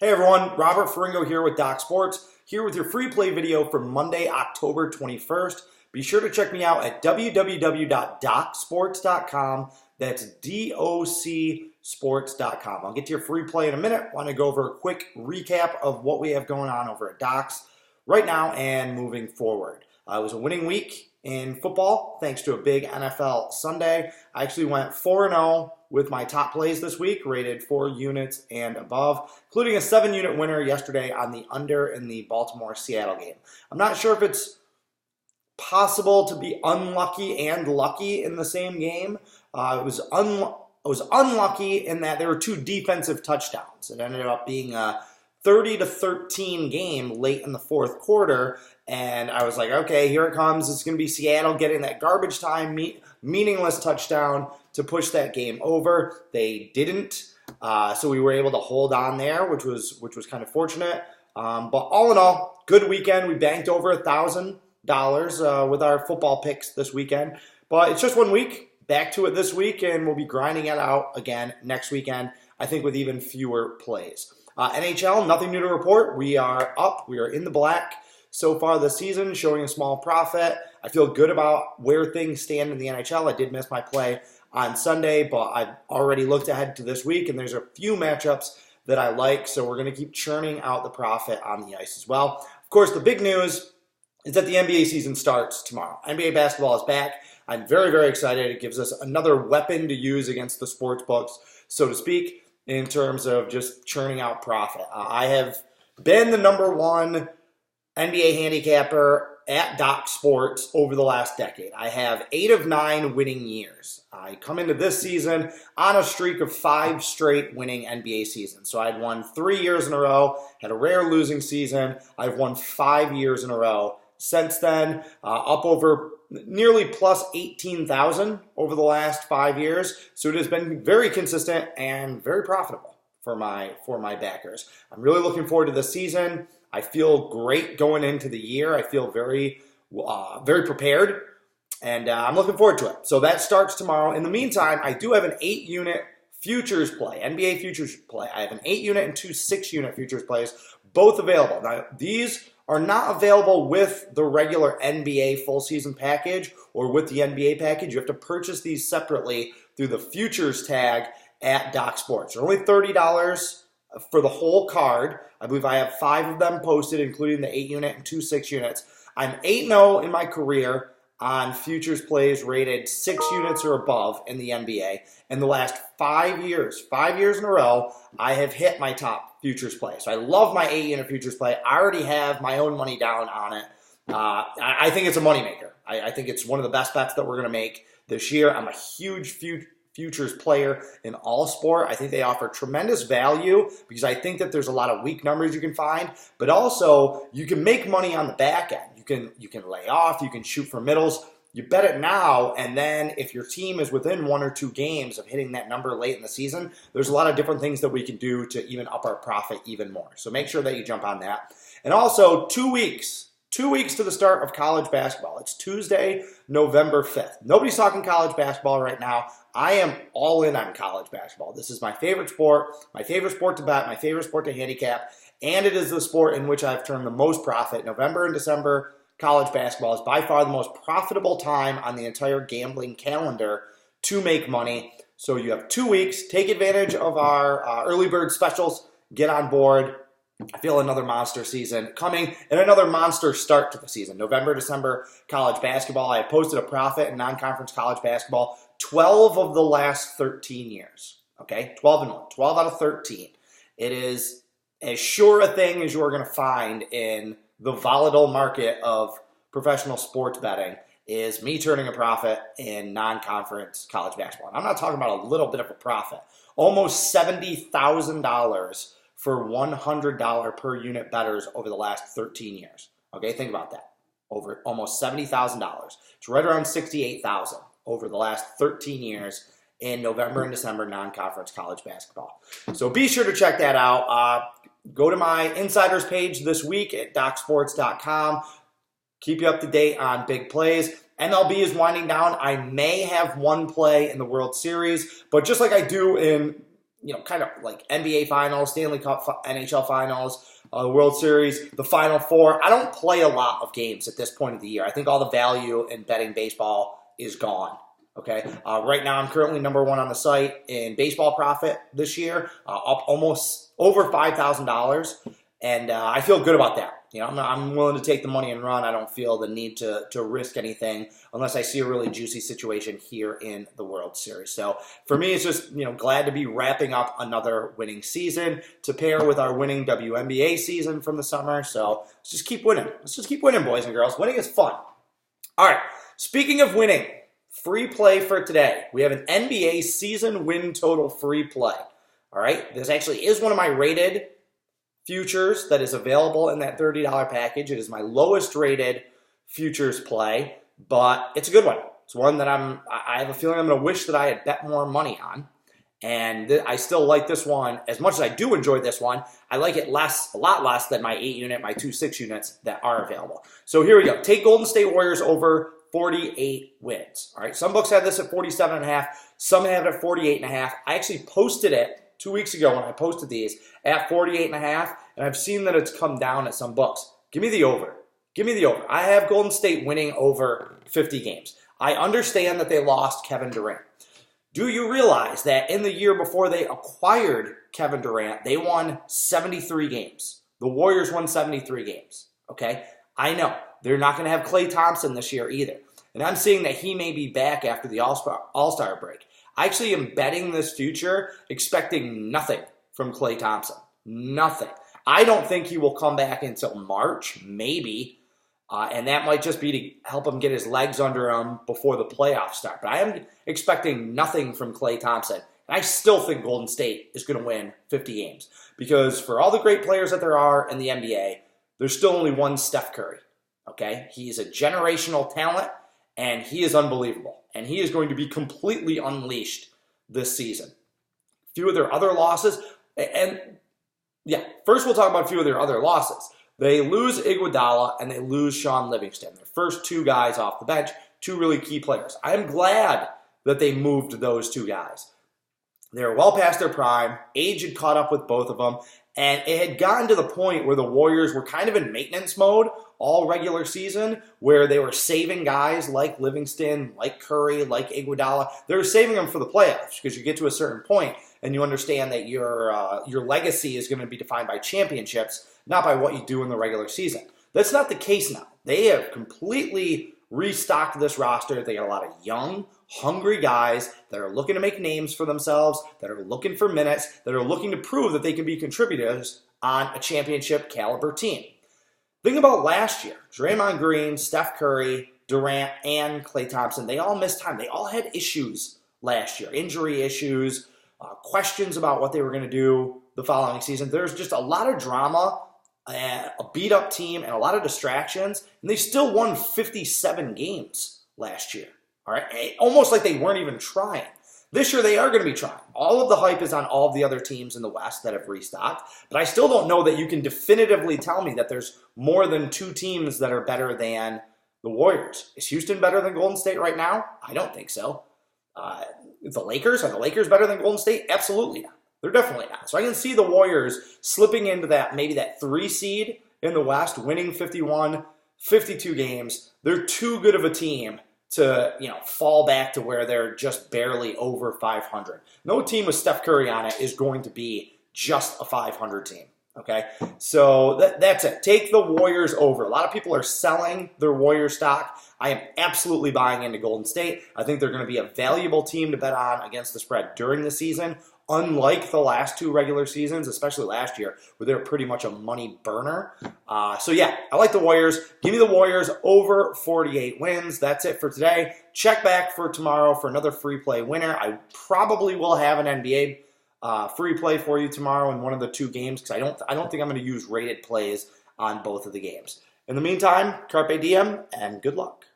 Hey everyone, Robert Ferringo here with Doc Sports, here with your free play video for Monday, October 21st. Be sure to check me out at www.docsports.com. That's DOCsports.com. I'll get to your free play in a minute. Want to go over a quick recap of what we have going on over at Docs right now and moving forward. It was a winning week in football thanks to a big NFL Sunday. I actually went 4-0 with my top plays this week, rated 4 units and above, including a 7-unit winner yesterday on the under in the Baltimore-Seattle game. I'm not sure if it's possible to be unlucky and lucky in the same game. It was unlucky in that there were 2 defensive touchdowns. It ended up being a 30-13 game late in the fourth quarter, and I was like, okay, here it comes. It's going to be Seattle getting that garbage time, meaningless touchdown to push that game over. They didn't, so we were able to hold on there, which was kind of fortunate. But all in all, good weekend. We banked over $1,000 with our football picks this weekend. But it's just 1 week. Back to it this week, and we'll be grinding it out again next weekend, I think with even fewer plays. NHL, nothing new to report. We are up. We are in the black so far this season, showing a small profit. I feel good about where things stand in the NHL. I did miss my play on Sunday, but I've already looked ahead to this week, and there's a few matchups that I like, so we're going to keep churning out the profit on the ice as well. Of course, the big news is that the NBA season starts tomorrow. NBA basketball is back. I'm very, very excited. It gives us another weapon to use against the sports books, so to speak, in terms of just churning out profit. I have been the #1 NBA handicapper at Doc Sports over the last decade. I have 8 of 9 winning years. I come into this season on a streak of 5 straight winning NBA seasons. So I'd won 3 years in a row, had a rare losing season. I've won 5 years in a row since then, up over nearly plus 18,000 over the last 5 years. So it has been very consistent and very profitable for my backers. I'm really looking forward to this season. I feel great going into the year. I feel very prepared, and I'm looking forward to it. So that starts tomorrow. In the meantime, I do have an 8-unit futures play, NBA futures play. I have an 8-unit and 2 6-unit futures plays, both available. Now, these are not available with the regular NBA full season package or with the NBA package. You have to purchase these separately through the futures tag at Doc Sports. They're only $30 for the whole card. I believe I have 5 of them posted, including the 8-unit and 2 6-units. I'm 8-0 in my career on futures plays rated 6 units or above in the NBA. In the last 5 years in a row, I have hit my top futures play. So I love my 8-unit futures play. I already have my own money down on it. I think it's a moneymaker. I think it's one of the best bets that we're going to make this year. I'm a huge futures player in all sport. I think they offer tremendous value because I think that there's a lot of weak numbers you can find, but also you can make money on the back end. You can lay off, you can shoot for middles. You bet it now, and then if your team is within 1 or 2 games of hitting that number late in the season, there's a lot of different things that we can do to even up our profit even more. So make sure that you jump on that. And also 2 weeks to the start of college basketball. It's Tuesday, November 5th. Nobody's talking college basketball right now. I am all in on college basketball. This is my favorite sport to bet, my favorite sport to handicap, and it is the sport in which I've turned the most profit. November and December college basketball is by far the most profitable time on the entire gambling calendar to make money. So you have 2 weeks. Take advantage of our early bird specials. Get on board. I feel another monster season coming and another monster start to the season. November, December college basketball. I have posted a profit in non-conference college basketball 12 of the last 13 years. Okay, 12-1, 12 out of 13. It is as sure a thing as you're going to find in the volatile market of professional sports betting is me turning a profit in non-conference college basketball. And I'm not talking about a little bit of a profit. Almost $70,000 for $100 per unit bettors over the last 13 years. Okay, think about that. Over almost $70,000. It's right around $68,000 over the last 13 years in November and December non-conference college basketball. So be sure to check that out. Go to my insiders page this week at docsports.com. Keep you up to date on big plays. MLB is winding down. I may have one play in the World Series, but just like I do in kind of like NBA Finals, Stanley Cup, NHL Finals, World Series, the Final Four. I don't play a lot of games at this point of the year. I think all the value in betting baseball is gone. Okay. Right now, I'm currently #1 on the site in baseball profit this year, up almost over $5,000, and I feel good about that. I'm willing to take the money and run. I don't feel the need to risk anything unless I see a really juicy situation here in the World Series. So for me, it's just glad to be wrapping up another winning season to pair with our winning WNBA season from the summer. So let's just keep winning. Let's just keep winning, boys and girls. Winning is fun. All right. Speaking of winning. Free play for today. We have an NBA season win total free play. All right. This actually is one of my rated futures that is available in that $30 package. It is my lowest rated futures play, but it's a good one. It's one that I have a feeling I'm going to wish that I had bet more money on. And I still like this one. As much as I do enjoy this one, I like it a lot less than my 8-unit, my 2 6-units that are available. So here we go. Take Golden State Warriors over 48 wins. All right. Some books have this at 47.5. Some have it at 48.5. I actually posted it 2 weeks ago when I posted these at 48.5, and I've seen that it's come down at some books. Give me the over. Give me the over. I have Golden State winning over 50 games. I understand that they lost Kevin Durant. Do you realize that in the year before they acquired Kevin Durant, they won 73 games? The Warriors won 73 games. Okay? I know. They're not going to have Klay Thompson this year either. And I'm seeing that he may be back after the All-Star break. I actually am betting this future expecting nothing from Klay Thompson. Nothing. I don't think he will come back until March, maybe. And that might just be to help him get his legs under him before the playoffs start. But I am expecting nothing from Klay Thompson. And I still think Golden State is going to win 50 games. Because for all the great players that there are in the NBA, there's still only one Steph Curry. Okay, he's a generational talent, and he is unbelievable. And he is going to be completely unleashed this season. A few of their other losses, first we'll talk about a few of their other losses. They lose Iguodala, and they lose Sean Livingston. Their first 2 guys off the bench, 2 really key players. I am glad that they moved those 2 guys. They were well past their prime. Age had caught up with both of them. And it had gotten to the point where the Warriors were kind of in maintenance mode all regular season, where they were saving guys like Livingston, like Curry, like Iguodala. They were saving them for the playoffs because you get to a certain point and you understand that your legacy is going to be defined by championships, not by what you do in the regular season. That's not the case now. They have completely restocked this roster. They got a lot of young, hungry guys that are looking to make names for themselves, that are looking for minutes, that are looking to prove that they can be contributors on a championship caliber team. Think about last year. Draymond Green, Steph Curry, Durant, and Klay Thompson, they all missed time. They all had issues last year, injury issues, questions about what they were going to do the following season. There's just a lot of drama, a beat-up team, and a lot of distractions, and they still won 57 games last year. All right, almost like they weren't even trying. This year, they are going to be trying. All of the hype is on all of the other teams in the West that have restocked, but I still don't know that you can definitively tell me that there's more than 2 teams that are better than the Warriors. Is Houston better than Golden State right now? I don't think so. The Lakers, are the Lakers better than Golden State? Absolutely not. They're definitely not. So I can see the Warriors slipping into maybe that 3 seed in the West, winning 51, 52 games. They're too good of a team to fall back to where they're just barely over 500. No team with Steph Curry on it is going to be just a 500 team. Okay, so that's it. Take the Warriors over. A lot of people are selling their Warrior stock. I am absolutely buying into Golden State. I think they're going to be a valuable team to bet on against the spread during the season, unlike the last 2 regular seasons, especially last year, where they were pretty much a money burner. So yeah, I like the Warriors. Give me the Warriors over 48 wins. That's it for today. Check back for tomorrow for another free play winner. I probably will have an NBA free play for you tomorrow in one of the 2 games because I don't think I'm going to use rated plays on both of the games. In the meantime, carpe diem and good luck.